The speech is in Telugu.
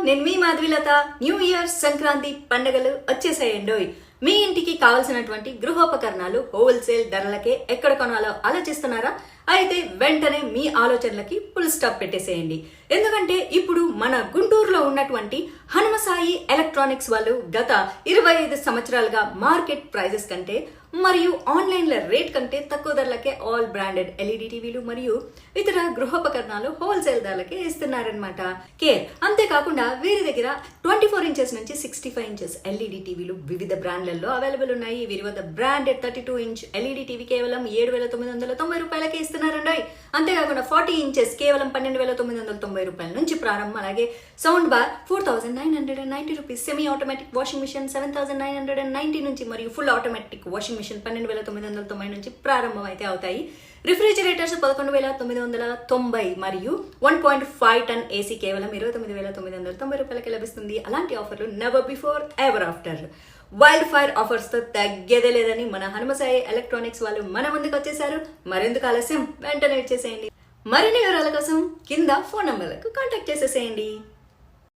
నేను మీ మాధవిలత. న్యూ ఇయర్ సంక్రాంతి పండుగలు వచ్చేసాయండోయ్. మీ ఇంటికి కావాల్సినటువంటి గృహోపకరణాలు హోల్సేల్ ధరలకే ఎక్కడ కొనాలో ఆలోచిస్తున్నారా? అయితే వెంటనే మీ ఆలోచనలకి ఫుల్ స్టాప్ పెట్టేసేయండి. ఎందుకంటే ఇప్పుడు మన గుంటూరులో ఉన్నటువంటి హనుమసాయి ఎలక్ట్రానిక్స్ వాళ్ళు గత 25 సంవత్సరాలుగా మార్కెట్ ప్రైజెస్ కంటే మరియు ఆన్లైన్ల రేట్ కంటే తక్కువ ధరలకే ఆల్ బ్రాండెడ్ ఎల్ఈడి టీవీలు మరియు ఇతర గృహోపకరణాలు హోల్సేల్ ధరలకే ఇస్తున్నారనమాట. అంతేకాకుండా వీరి దగ్గర 24 ఇంచెస్ నుంచి 65 ఇంచెస్ ఎల్ఈడి టీవీలు వివిధ బ్రాండ్లలో అవైలబుల్ ఉన్నాయి. వీరి వద్ద బ్రాండెడ్ 32 ఇంచ్ ఎల్ఈడి టీవీ కేవలం 7,990 రూపాయలకే ఇస్తున్నారండి. అంతేకాకుండా 40 ఇంచెస్ కేవలం 12,990 రూపాయల నుంచి ప్రారంభం. అలాగే sound bar 4,990 rupees, semi automatic washing machine 7,990 నుంచి మరియు ఫుల్ ఆటోమేటిక్ వాషింగ్ మిషన్ 12,990 నుంచి ప్రారంభం అయితే అవుతాయి. రిఫ్రిజిరేటర్స్ 11,990 మరియు 1.5 టన్ ఏసీ కేవలం 29,990 రూపాయలకి లభిస్తుంది. అలాంటి ఆఫర్లు never before ever after. Wild fire offers తో తగ్గేదే లేదని మన హనుమసాయి ఎలక్ట్రానిక్స్ వాళ్ళు మన ముందుకు వచ్చేసారు. మరెందుకు ఆలస్యం, వెంటనే వచ్చేసేయండి. మరిన్ని వివరాల కోసం కింద ఫోన్ నంబర్లకు కాంటాక్ట్ చేసేసేయండి.